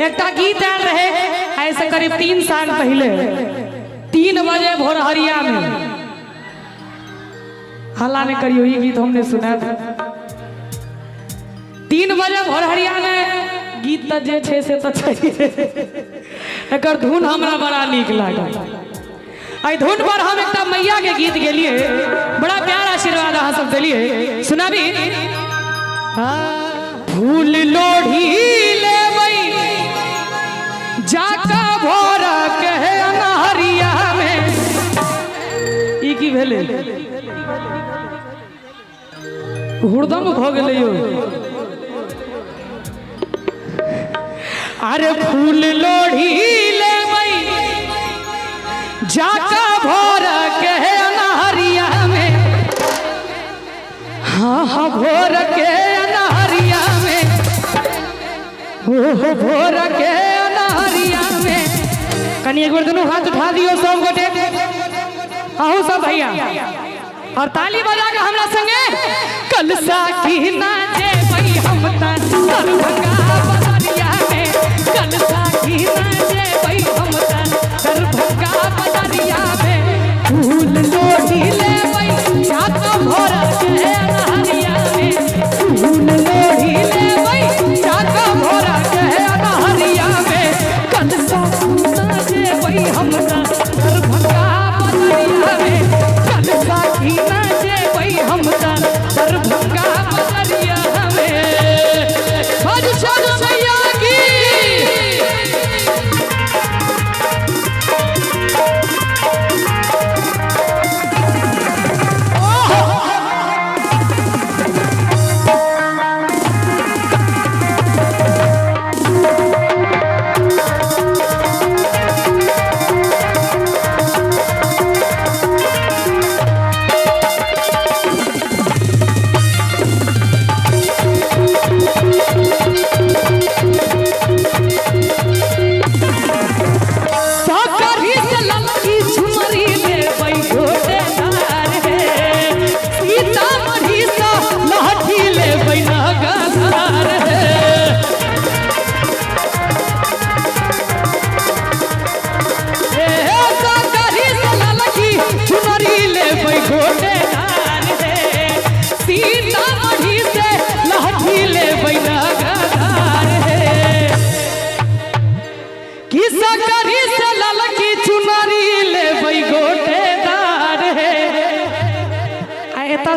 एक गीत आल रहे ऐसे करीब 3 साल पहले 3 बजे भोरहरिया में। हल्ला ने करियो, ये गीत हमने सुना था। 3 बजे भोरहरिया में गीत तो जे छे से तो एकर धुन हमरा बड़ा नीक लागल। आई धुन पर हम एक मैया के गीत गेलिए, बड़ा प्यार आशीर्वाद अहाँ सब दिलिए। सुनाबी फूल लोढ़ी लेबई जाका भोर के अनहरिया में। ई की भेले हुरदम भ गेलै यो। अरे फूल लोढ़ी लेबई जाका भोर के अनहरिया में। हाँ हाँ भोर के अनहरिया में, ओ भोर के अनहरिया में। कनी एक बार दोनों हाथ उठा दियो सब गोटे, आओ सब भैया और ताली बजा के हमरा संगे। कलसा की नाचे भई हम त दरभंगा बदरिया में। कलसा की नाचे भई हम त दरभंगा बदरिया में। फूल लोढ़ी ले भई जाका भोर के अनहरिया में। फूल लोढ़ी ले भई जाका भोर के अनहरिया में। कलसा की नाचे भई हम त दरभंगा बदरिया में। कलसा की नाचे भई हम त दरभंगा बदरिया में। बादशाह मैया की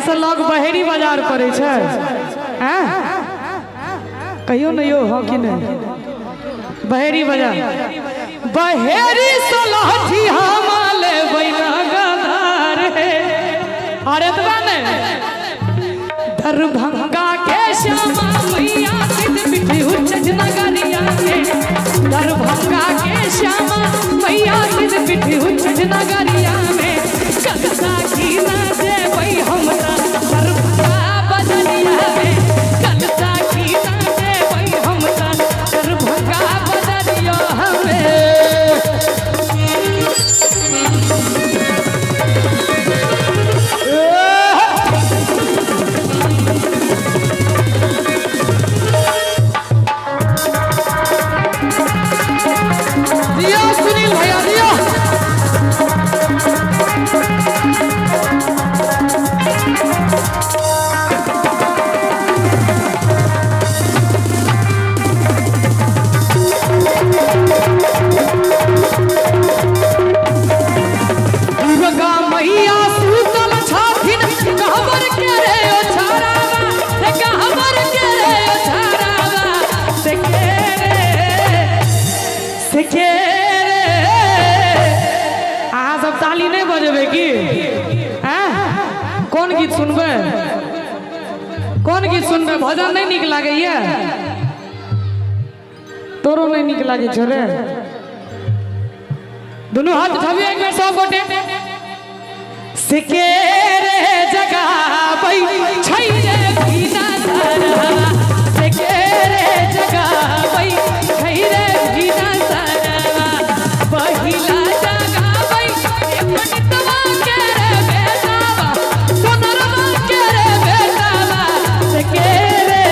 से लोग बहेरी बाजार करे छे। कहियो नहीं हो हाँ कि नहीं बहेरी बाजार। बहेरी सलाठी हमाले बैना गदार है। अरे ने दरभंगा के श्यामा मैया सिद्ध पिठी उच्च नगरिया में। दरभंगा के श्यामा मैया सिद्ध पिठी उच्च नगरिया में। कलसा की नाचे भई हम दरभंगा बदरिया में। कलसा की नाचे भई हम दरभंगा बदरिया में। दिया सुनील भैया दिया। ताली नहीं बजेबे की? कौन गीत सुनबे? कौन गीत सुनबे? भजन नहीं निक लागे ये? तोरो नहीं निक लागे छोरे? दोनों हाथ उठाबिए एक बार सब गोटे। सिकेरे जगह बई छै रे बिना तारा। सिकेरे जगह बई छै रे बिना तारा। पहिला जगह बई मनतवा के रे बेटावा। सोनरवा के रे बेटावा। सिकेरे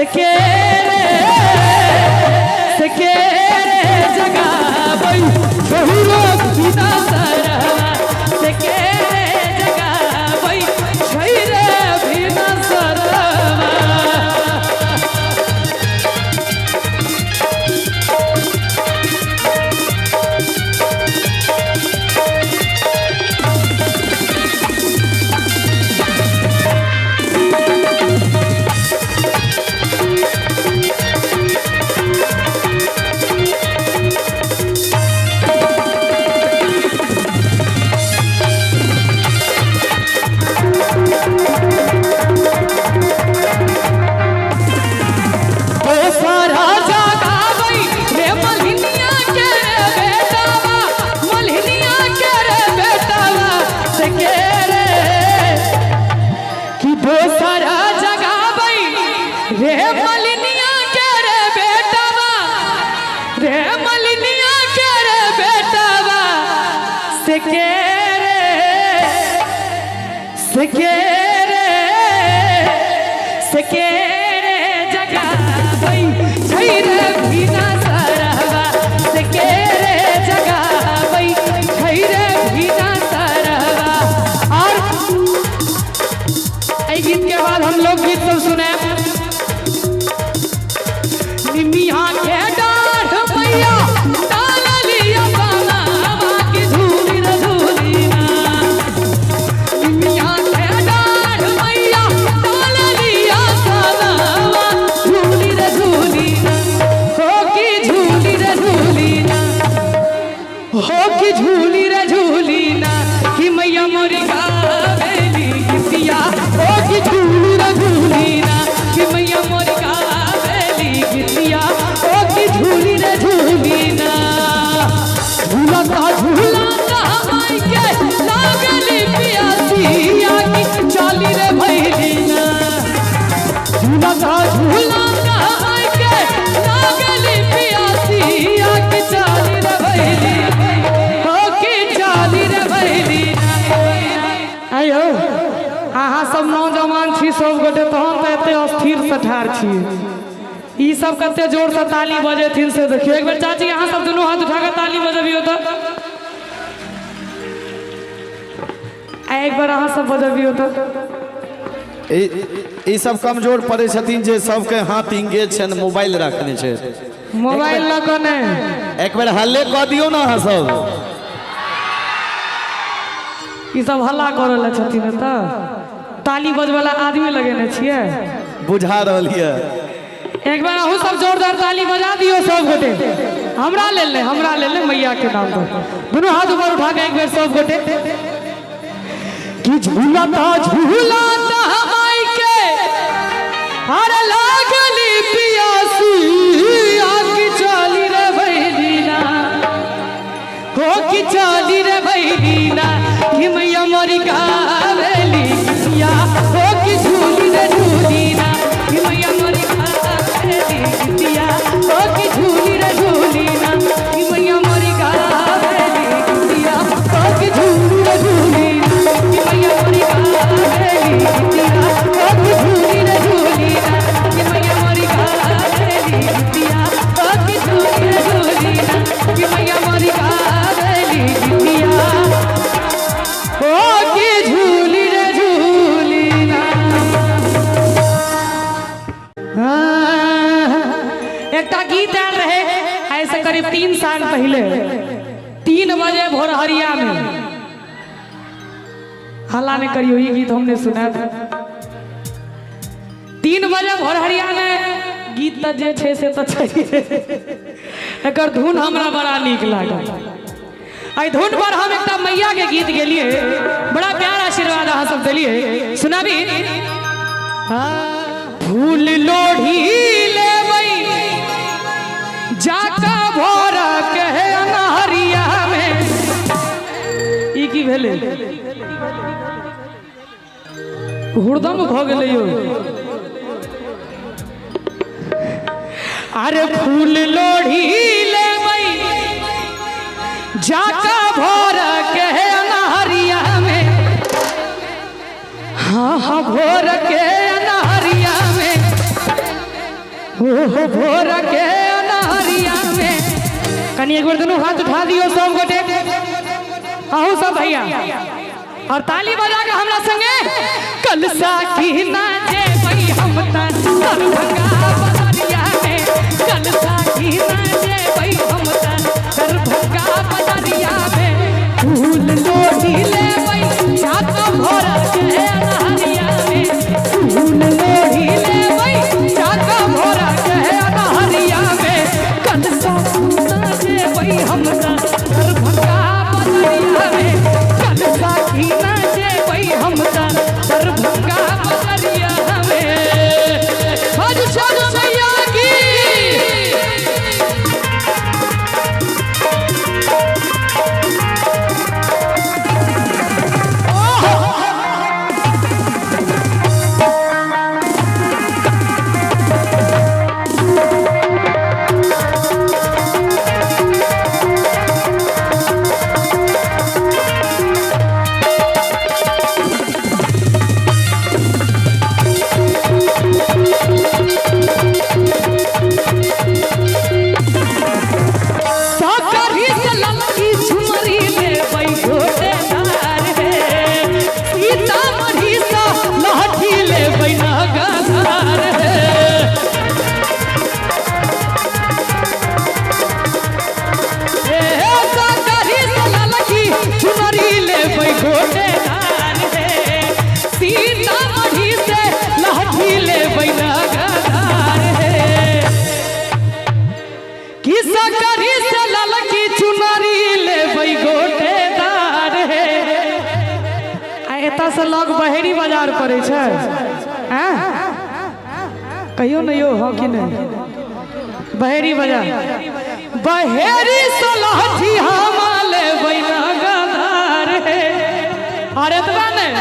सके सके जगा बई छोरो बिना सरवा सके जगा बई छोरे बिना सरवा सकेरे जगा बई छैरे बिना सरवा सकेरे जगा बई छैरे बिना सरवा। और गीत के बाद हम लोग गीत सब सुने निमिया के डाढ़ मैया डाल लिया बाबा की झूली रे झूली ना निमिया के डाढ़ मैया डाल लिया बाबा झूली रे झूली ना हो की झूली रे झूली ना हो की झूली रे झूली ना कि मैया मोरी गावेली गीतिया हो की झूली रे झूली ना कि मैया मोरी गावेली गीतिया हो की झूली रे झूली ना झूलता झूलता आई के लागली पियासिया की चाली रे भैली ना झूलता झूलता आई के लागली पियासिया की चाली रे भैली हो की चाली रे भैली आयो अहाँ सब नौजवान छी सब गोटे तो हम एते अस्थिर से ठार छी ई सब कते जोर से ताली बजेथिन से देखियो एक बेर चाची अहाँ सब दोनों हाथ उठा के ताली बजबियो तो एक बार अहाँ सब बजबियो तो ई सब कमजोर पड़े छथिन जे सबके हाथ इंगेज छन मोबाइल रखने छै मोबाइल ल कने एक बार हल्ले क दियो ना अहाँ सब ई सब हल्ला करे ला छथिन त ताली बजवाला आदमी लगेने छिए बुझा रहलिए एक बार अहू सब जोरदार ताली बजा दियो सब गोटे हमरा ले मैया के नाम पर दोनों हाथ ऊपर उठा के एक बार सब गोटे कि झूलता झूलता माई के अरे लागली पियासी आकी चाली रे भैलीना हो की चाली रे भैलीना कि मैया मोरी गावेली गीतिया हो की झूली रे झूलीना कि मैया मोरी गावेली गीतिया हो की झूली रे झूलीना कि मैया मोरी गावेली गीतिया हो की झूली रे झूलीना कि मैया मोरी गावेली गीतिया हो की झूली रे झूलीना कि मैया मोरी गावेली गीतिया हो की झूली रे झूलीना कि मैया मोरी गावेली गीतिया हो की झूली रे झूलीना। एक गीत आयल रहे ऐसे करीब 3 साल पहले 3 बजे भोरहरिया में हल्ला नहीं करियो ये गीत हमने सुना था 3 बजे भोरहरिया में गीत तो जे छे से तो चाहिए एकर धुन हमरा बड़ा नीक लागल आई धुन पर हम एक मैया के गीत गेलिए बड़ा प्यार आशीर्वाद अहाँ सब दिलिए सुनाबी फूल लोढ़ी लेबई जाका भोर के अनहरिया में ई की भेले हुरदम भ गेलै यो अरे फूल लोढ़ी लेबई जाका भोर के अनहरिया में हाँ हाँ भोर के अनहरिया में हो भोर के अनहरिया में कनी एक बार दोनों हाथ उठा दियो सब गोटे आहू सब भैया और ताली बजा के हमरा संगे कलसा की नाचे भई हम त दरभंगा बदरिया में कलसा की नाचे भई हम त दरभंगा बदरिया में फूल लोढ़ी ले भई जात भोर के अनहरिया में फूल लोढ़ी ले भई जात भोर के अनहरिया में कलसा की नाचे भई हम त दरभंगा बदरिया में कलसा की नाचे भई हम त दरभंगा बदरिया में बादशाह मैया की से लोग बहेरी बाजार करे छे कहियो नहीं हो कि नहीं बहेरी बाजार बहेरी सलाठी हम ले बैना गधार है अरे तबा नहीं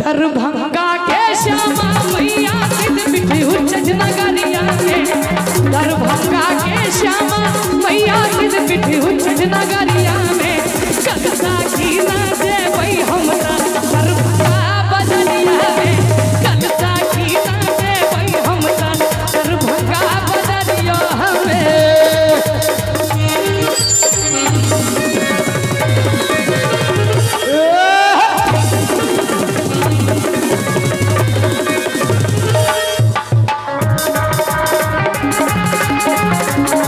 दरभंगा के श्यामा मैया सिद्ध बिठी उच्च नगरिया में दरभंगा के श्यामा मैया सिद्ध बिठी उच्च नगरिया में कलसा की नाचे भई हम दरभंगा बदरिया में कलसा की नाचे भई हम दरभंगा बदरिया में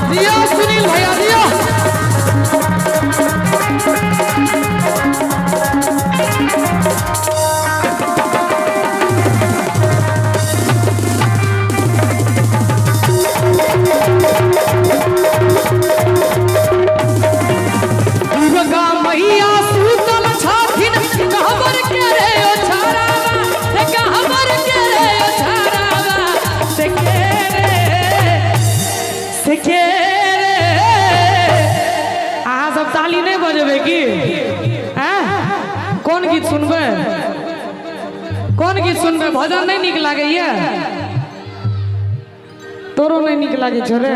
दिया सुनील भैया दिया मैया सूतल छाथिन कहबर के रे ओ छारावा से कहबर के रे ओ छारावा से के रे अहाँ सब ताली नहीं बजेबे की कौन गीत सुनबे कौन गीत सुनबे भजन नहीं निक लागे ये तोरो नहीं निक लागे छोरे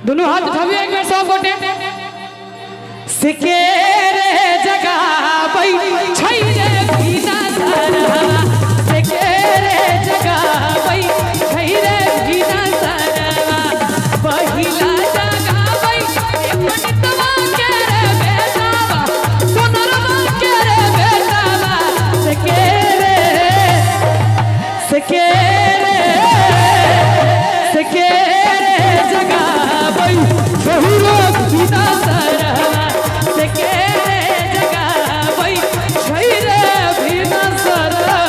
दोनों हाथ उठाबिए एक बार सब गोटे सिके रे जगह भई छै रे बिना सरहा सिके रे जगह भई छै रे बिना सरहा पहिला जगह भई पंडितवा के रे बेटावा सोनरवा के रे बेटावा सिके रे जगह भई बहुरो बिना सरहा सिके रे जगह भई छै रे बिना सरहा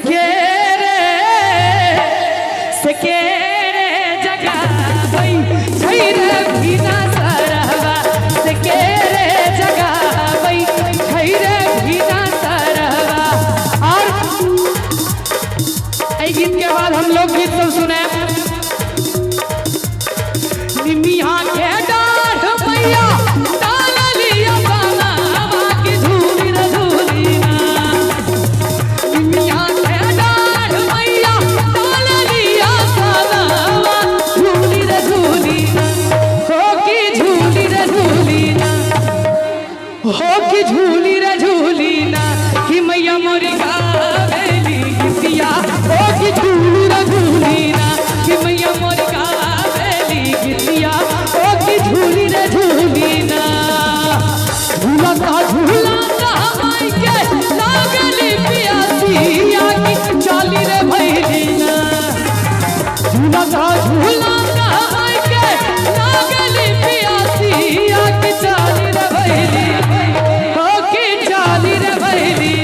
के रे जगावई छै रे भीना सरहवा से के रे जगावई छै रे भीना सरहवा। और इस गीत के बाद हम लोग गीत सब सुने। निमिया के डाढ़ मैया डाल लिया बनावा की झूली रे झूली ना। निमिया के डाढ़ मैया डाल लिया बनावा झूली रे झूली ना। हो की झूली रे झूली ना, हो की झूली रे झूली ना कि मैया मोरी गावेली गीतिया। हो की झूली रे झूली ना कि मैया मोरी गावेली गीतिया। हो की झूली रे झूली ना। झूलता झूलता आई के लागली पियासिया की चाली रे भैली ना। झूलता झूलता आई के लागली पियासिया की चाली रे भैली। हो की चाली रे भैली।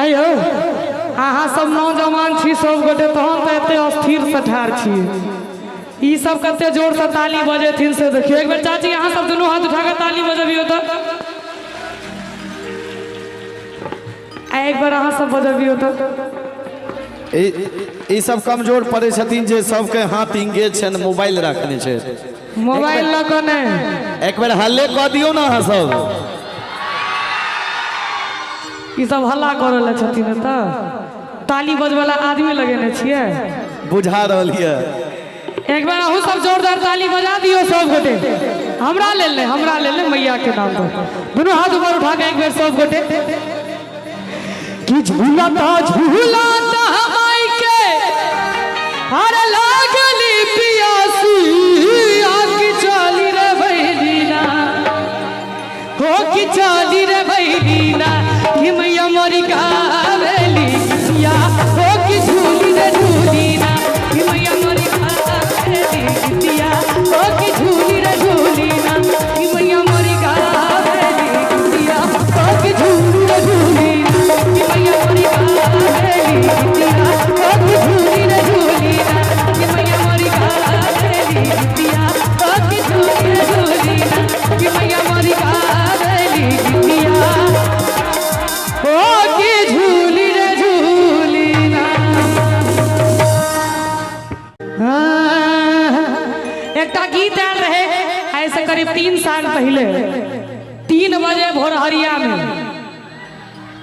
आयो अहाँ सब नौजवान छी सब गोटे, तहन तऽ एते अस्थिर से ठाढ़ छी। ई सब कते जोर से ताली बजेथिन से देखियो। एक बेर चाची अहाँ सब दुनू हाथ उठा के ताली बजबियो तो। एक बार अहाँ सब बजबियो तो। ई सब कमजोर पड़े छथिन जे सबके हाथ इंगेज छन, मोबाइल रखने छै। मोबाइल लऽ कऽ नहि, एक बेर हल्ले कऽ दियौ ना अहाँ सब। ई सब हल्ला करऽ ले छथिन तऽ ताली बजवला आदमी लगेने छियै। बुझा रहल ये। एक बार अहू सब जोरदार ताली बजा दियो सब गोटे। हमरा ले ले मैया के नाम पर दोनों हाथ ऊपर उठा के एक बार सब गोटे। कि झूलता झूलता आई के अरे लागली पियासी आकी चाली रे भैली ना। हो की चाली रे भैली ना कि मैया मोरी गावेली गीतिया। हो की झूली रे झूली ना कि मैया मोरी गावेली गीतिया। हो की झूली रे झूली ना कि मैया मोरी गावेली गीतिया। हो की झूली रे झूली ना कि मैया मोरी गावेली गीतिया। हो की झूली रे झूली ना कि मैया मोरी गावेली गीतिया। हो की झूली रे झूली ना कि मैया मोरी गावेली गीतिया। हो की झूली रे झूली ना। एक गीत आयल रहे ऐसे करीब 3 साल पहले 3 बजे भोरहरिया में।